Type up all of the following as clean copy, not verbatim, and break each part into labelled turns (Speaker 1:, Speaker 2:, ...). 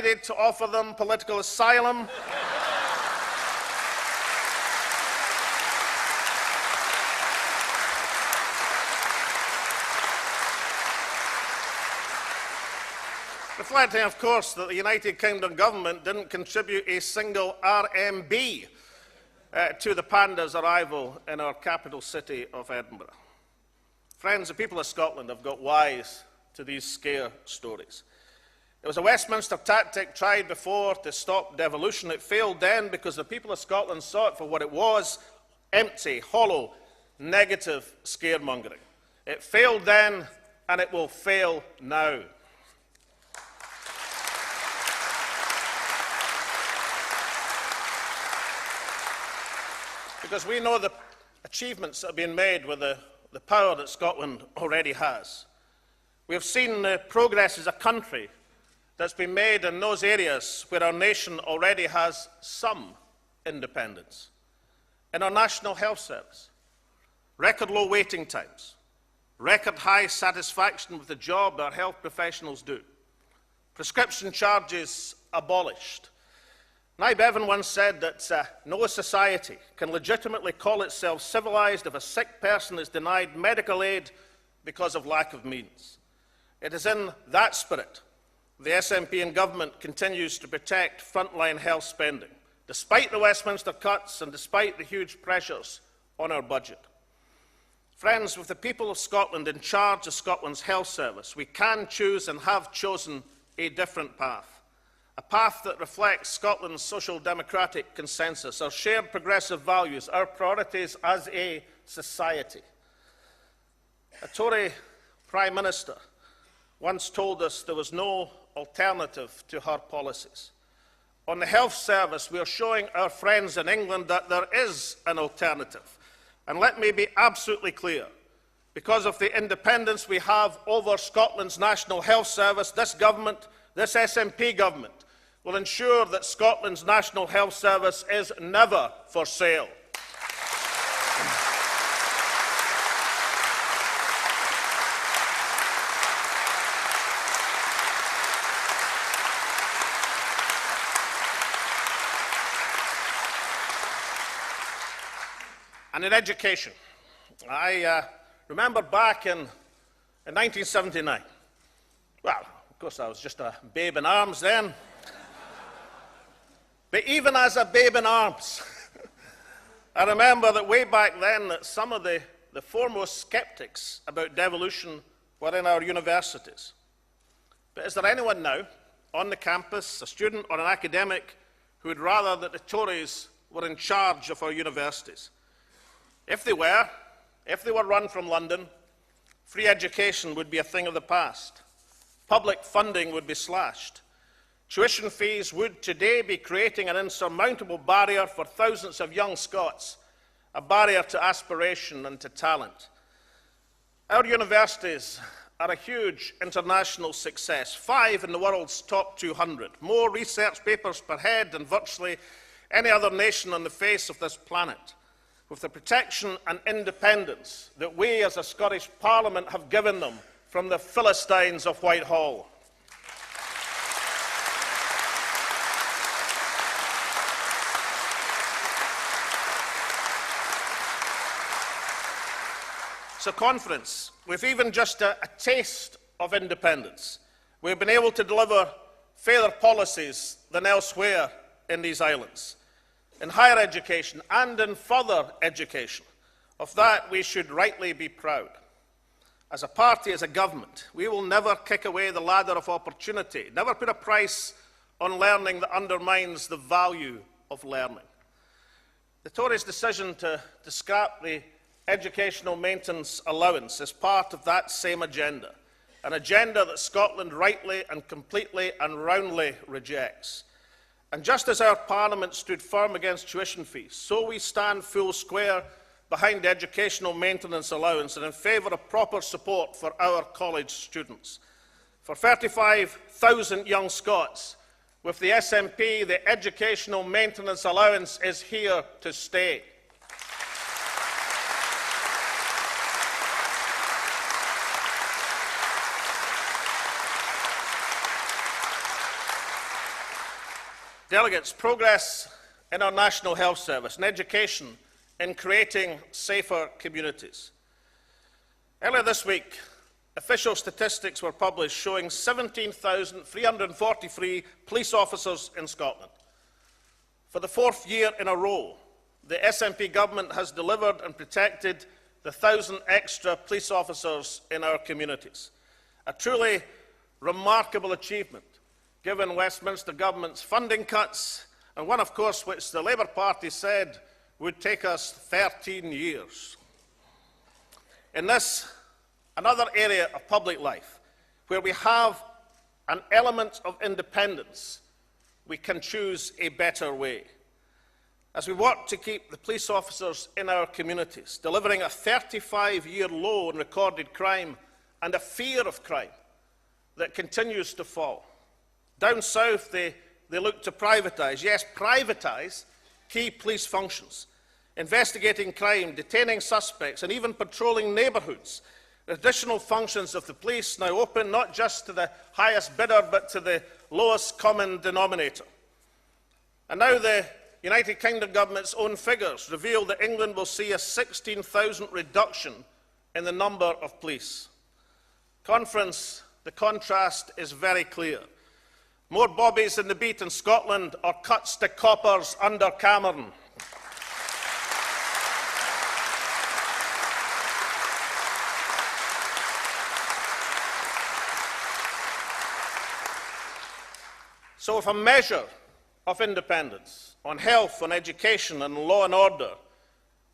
Speaker 1: decided to offer them political asylum. Reflecting, of course, that the United Kingdom government didn't contribute a single RMB to the panda's arrival in our capital city of Edinburgh. Friends, the people of Scotland have got wise to these scare stories. It was a Westminster tactic tried before to stop devolution. It failed then because the people of Scotland saw it for what it was: empty, hollow, negative scaremongering. It failed then, and it will fail now. Because we know the achievements that have been made with the power that Scotland already has. We have seen the progress as a country that's been made in those areas where our nation already has some independence. In our National Health Service, record low waiting times, record high satisfaction with the job our health professionals do, prescription charges abolished. Nye Bevan once said that no society can legitimately call itself civilized if a sick person is denied medical aid because of lack of means. It is in that spirit the SNP and government continues to protect frontline health spending, despite the Westminster cuts and despite the huge pressures on our budget. Friends, with the people of Scotland in charge of Scotland's health service, we can choose and have chosen a different path. A path that reflects Scotland's social democratic consensus, our shared progressive values, our priorities as a society. A Tory Prime Minister once told us there was no alternative to her policies. On the health service, we are showing our friends in England that there is an alternative. And let me be absolutely clear, because of the independence we have over Scotland's National Health Service, this government, this SNP government, will ensure that Scotland's National Health Service is never for sale. And in education, I remember back in 1979, well, of course I was just a babe in arms then, but even as a babe in arms, I remember that way back then that some of the foremost skeptics about devolution were in our universities. But is there anyone now on the campus, a student or an academic, who would rather that the Tories were in charge of our universities? If they were run from London, free education would be a thing of the past. Public funding would be slashed. Tuition fees would today be creating an insurmountable barrier for thousands of young Scots, a barrier to aspiration and to talent. Our universities are a huge international success, 5 in the world's top 200, more research papers per head than virtually any other nation on the face of this planet. With the protection and independence that we as a Scottish Parliament have given them from the Philistines of Whitehall. So conference, with even just a taste of independence, we've been able to deliver fairer policies than elsewhere in these islands. In higher education and in further education. Of that we should rightly be proud. As a party, as a government, we will never kick away the ladder of opportunity, never put a price on learning that undermines the value of learning. The Tories' decision to scrap the educational maintenance allowance is part of that same agenda, an agenda that Scotland rightly and completely and roundly rejects. And just as our Parliament stood firm against tuition fees, so we stand full square behind the educational maintenance allowance and in favour of proper support for our college students. For 35,000 young Scots, with the SNP, the educational maintenance allowance is here to stay. Delegates, progress in our National Health Service and education in creating safer communities. Earlier this week, official statistics were published showing 17,343 police officers in Scotland. For the fourth year in a row, the SNP government has delivered and protected the 1,000 extra police officers in our communities. A truly remarkable achievement, given Westminster government's funding cuts, and one, of course, which the Labour Party said would take us 13 years. In this, another area of public life, where we have an element of independence, we can choose a better way. As we work to keep the police officers in our communities, delivering a 35-year low in recorded crime and a fear of crime that continues to fall. Down south, they look to privatise, yes, privatise key police functions, investigating crime, detaining suspects, and even patrolling neighbourhoods. Additional functions of the police now open not just to the highest bidder, but to the lowest common denominator. And now the United Kingdom government's own figures reveal that England will see a 16,000 reduction in the number of police. Conference, the contrast is very clear. More bobbies in the beat in Scotland or cuts to coppers under Cameron. So if a measure of independence on health, on education and law and order,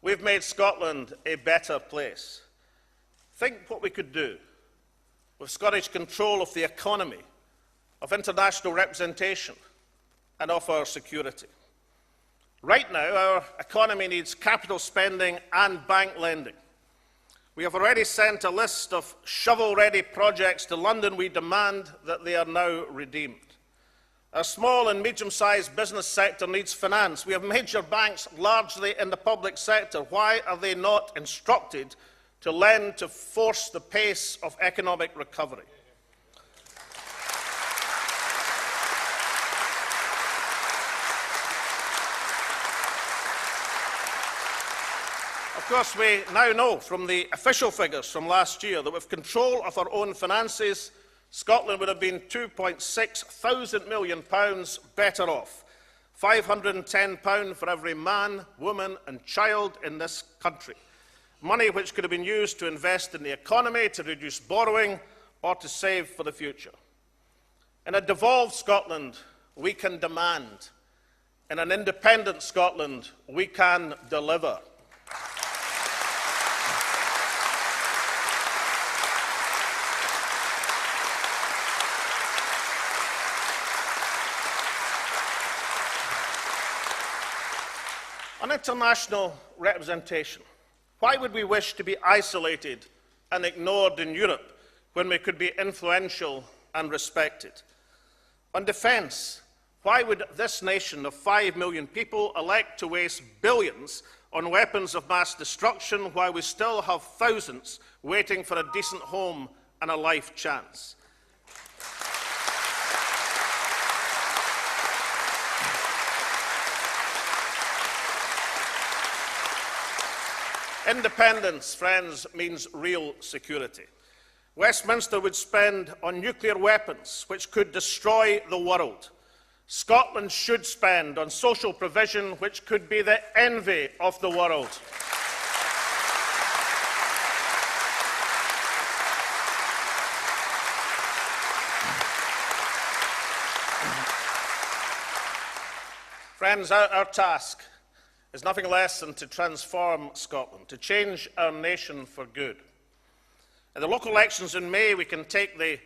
Speaker 1: we've made Scotland a better place. Think what we could do with Scottish control of the economy, of international representation and of our security. Right now, our economy needs capital spending and bank lending. We have already sent a list of shovel-ready projects to London. We demand that they are now redeemed. Our small and medium-sized business sector needs finance. We have major banks largely in the public sector. Why are they not instructed to lend to force the pace of economic recovery? Of course, we now know from the official figures from last year that with control of our own finances, Scotland would have been £2.6 billion better off. £510 for every man, woman and child in this country. Money which could have been used to invest in the economy, to reduce borrowing or to save for the future. In a devolved Scotland, we can demand. In an independent Scotland, we can deliver. On international representation, why would we wish to be isolated and ignored in Europe when we could be influential and respected? On defence, why would this nation of 5 million people elect to waste billions on weapons of mass destruction while we still have thousands waiting for a decent home and a life chance? Independence, friends, means real security. Westminster would spend on nuclear weapons, which could destroy the world. Scotland should spend on social provision, which could be the envy of the world. Friends, our task is nothing less than to transform Scotland, to change our nation for good. In the local elections in May, we can take the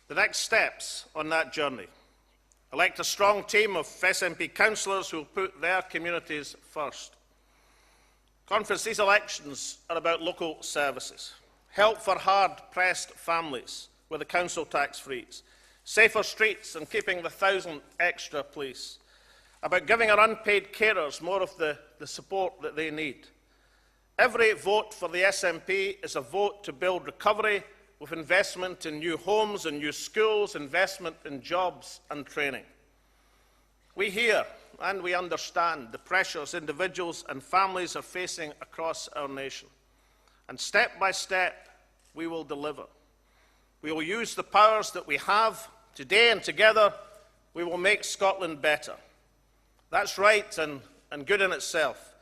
Speaker 1: next steps on that journey. Elect a strong team of SNP councillors who will put their communities first. Conference, these elections are about local services. Help for hard-pressed families with the council tax freeze. Safer streets and keeping the 1,000 extra police. About giving our unpaid carers more of the support that they need. Every vote for the SNP is a vote to build recovery with investment in new homes and new schools, investment in jobs and training. We hear and we understand the pressures individuals and families are facing across our nation. And step by step, we will deliver. We will use the powers that we have today, and together we will make Scotland better. That's right and good in itself.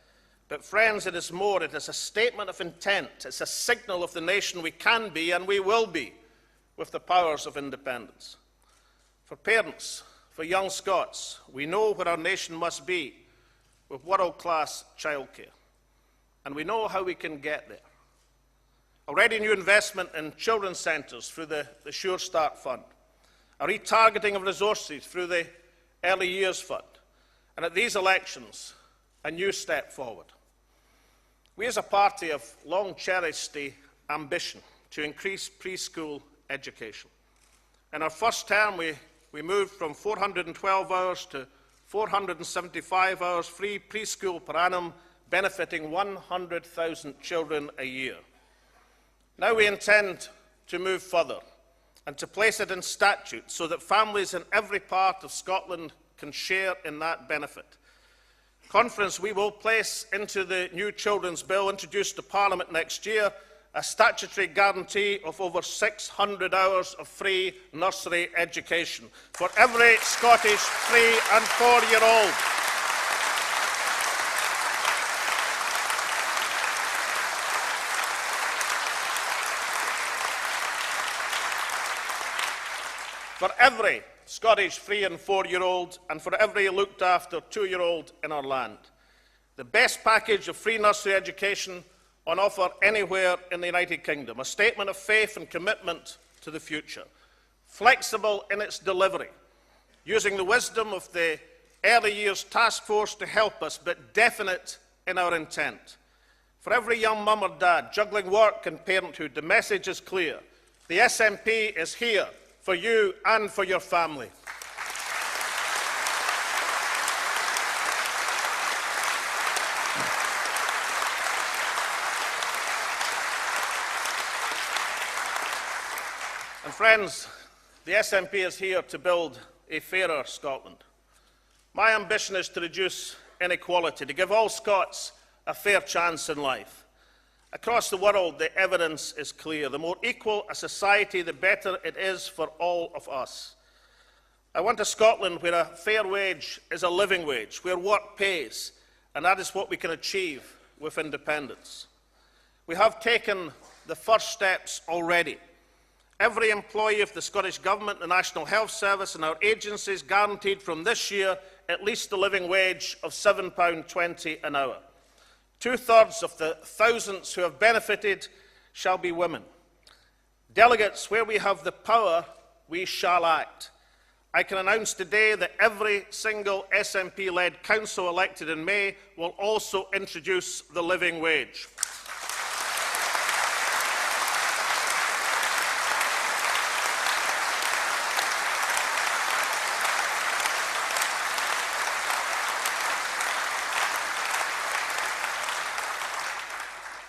Speaker 1: But friends, it is more. It is a statement of intent. It's a signal of the nation we can be and we will be with the powers of independence. For parents, for young Scots, we know where our nation must be with world-class childcare. And we know how we can get there. Already new investment in children's centres through the Sure Start Fund, a retargeting of resources through the Early Years Fund, and at these elections, a new step forward. We as a party have long cherished the ambition to increase preschool education. In our first term, we moved from 412 hours to 475 hours free preschool per annum, benefiting 100,000 children a year. Now we intend to move further and to place it in statute so that families in every part of Scotland can share in that benefit. Conference, we will place into the new Children's Bill introduced to Parliament next year a statutory guarantee of over 600 hours of free nursery education for every Scottish 3- and 4-year-old. For every Scottish 3- and 4-year-old, and for every looked-after 2-year-old in our land. The best package of free nursery education on offer anywhere in the United Kingdom, a statement of faith and commitment to the future, flexible in its delivery, using the wisdom of the Early Years Task Force to help us, but definite in our intent. For every young mum or dad juggling work and parenthood, the message is clear. The SNP is here for you and for your family. And friends, the SNP is here to build a fairer Scotland. My ambition is to reduce inequality, to give all Scots a fair chance in life. Across the world, the evidence is clear. The more equal a society, the better it is for all of us. I want a Scotland where a fair wage is a living wage, where work pays, and that is what we can achieve with independence. We have taken the first steps already. Every employee of the Scottish Government, the National Health Service and our agencies guaranteed from this year at least a living wage of £7.20 an hour. 2/3 of the thousands who have benefited shall be women. Delegates, where we have the power, we shall act. I can announce today that every single SNP-led council elected in May will also introduce the living wage.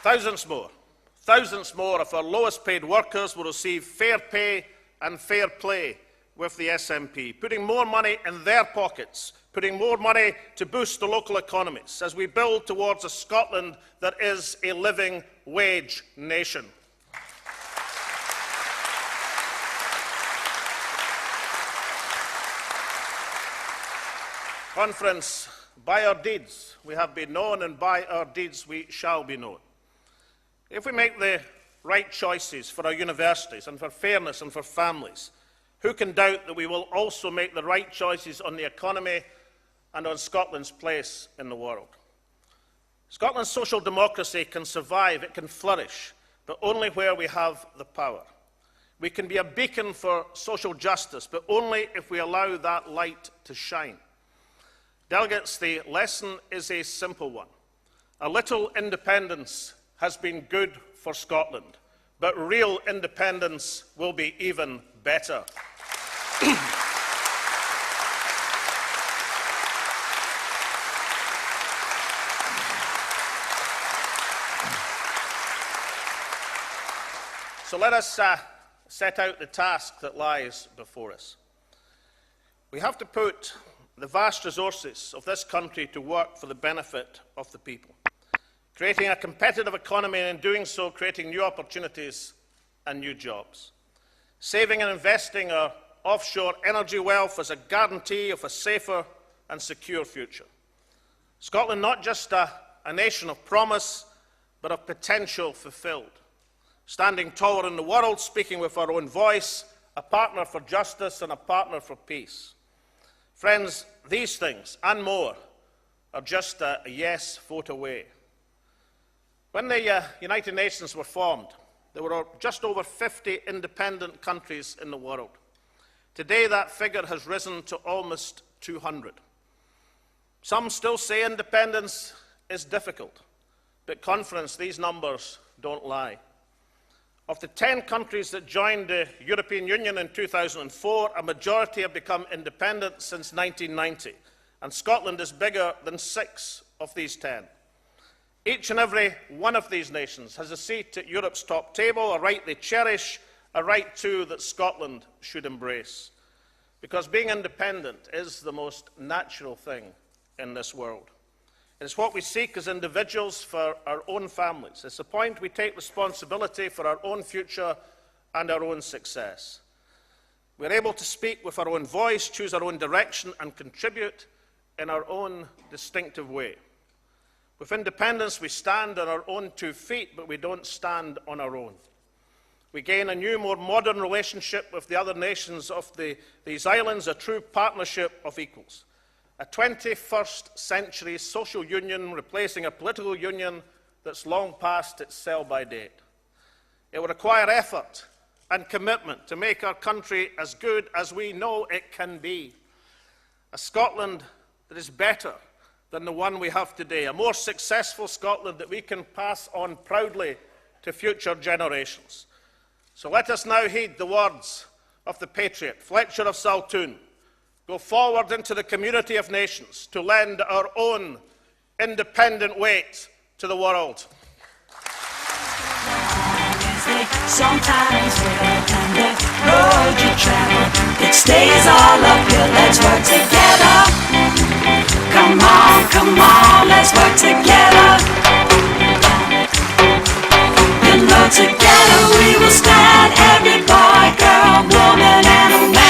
Speaker 1: Thousands more of our lowest paid workers will receive fair pay and fair play with the SNP, putting more money in their pockets, putting more money to boost the local economies as we build towards a Scotland that is a living wage nation. Conference, by our deeds we have been known, and by our deeds we shall be known. If we make the right choices for our universities and for fairness and for families, who can doubt that we will also make the right choices on the economy and on Scotland's place in the world? Scotland's social democracy can survive, it can flourish, but only where we have the power. We can be a beacon for social justice, but only if we allow that light to shine. Delegates, the lesson is a simple one. A little independence has been good for Scotland, but real independence will be even better. So let us set out the task that lies before us. We have to put the vast resources of this country to work for the benefit of the people, creating a competitive economy and in doing so creating new opportunities and new jobs, saving and investing our offshore energy wealth as a guarantee of a safer and secure future. Scotland not just a nation of promise, but of potential fulfilled, standing taller in the world, speaking with our own voice, a partner for justice and a partner for peace. Friends, these things and more are just a yes vote away. When the United Nations were formed, there were just over 50 independent countries in the world. Today, that figure has risen to almost 200. Some still say independence is difficult, but conference, these numbers don't lie. Of the 10 countries that joined the European Union in 2004, a majority have become independent since 1990, and Scotland is bigger than 6 of these 10. Each and every one of these nations has a seat at Europe's top table, a right they cherish, a right too that Scotland should embrace. Because being independent is the most natural thing in this world. It's what we seek as individuals for our own families. It's the point we take responsibility for our own future and our own success. We're able to speak with our own voice, choose our own direction, and contribute in our own distinctive way. With independence, we stand on our own 2 feet, but we don't stand on our own. We gain a new, more modern relationship with the other nations of these islands, a true partnership of equals. A 21st century social union replacing a political union that's long past its sell-by date. It will require effort and commitment to make our country as good as we know it can be. A Scotland that is better than the one we have today. A more successful Scotland that we can pass on proudly to future generations. So let us now heed the words of the patriot, Fletcher of Saltoun. Go forward into the community of nations to lend our own independent weight to the world.
Speaker 2: Sometimes on the road you travel, it stays all uphill. Let's work together. Come on, let's work together. You know, together we will stand. Every boy, girl, woman, and a man.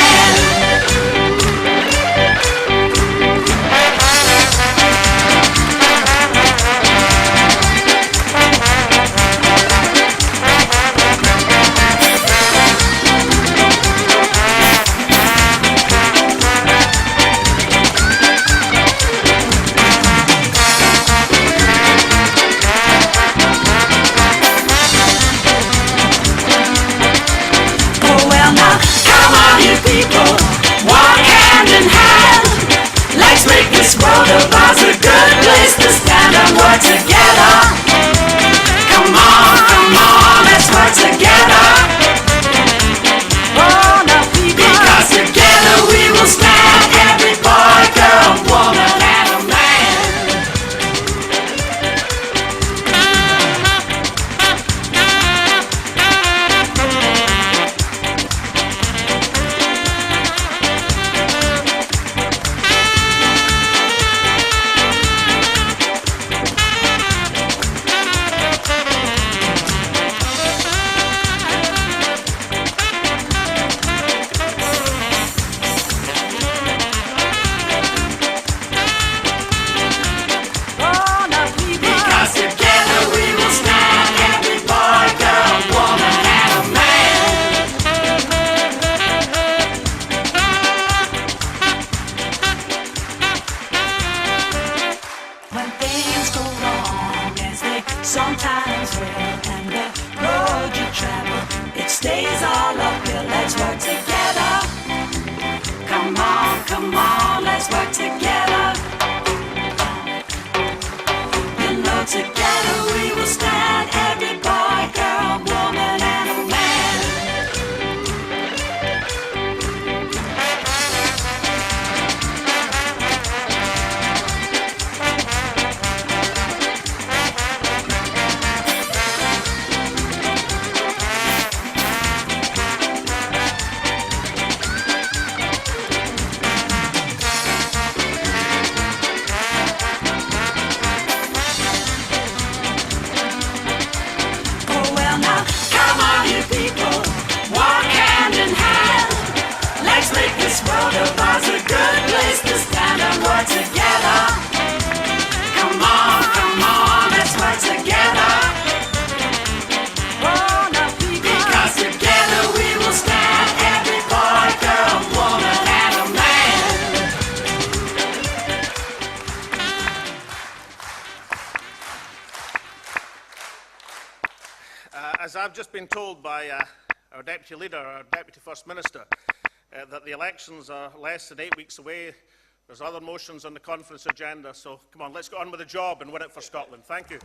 Speaker 1: as I've just been told by our Deputy Leader, our Deputy First Minister, that the elections are less than 8 weeks away. There's other motions on the conference agenda, so come on, let's get on with the job and win it for Scotland. Thank you.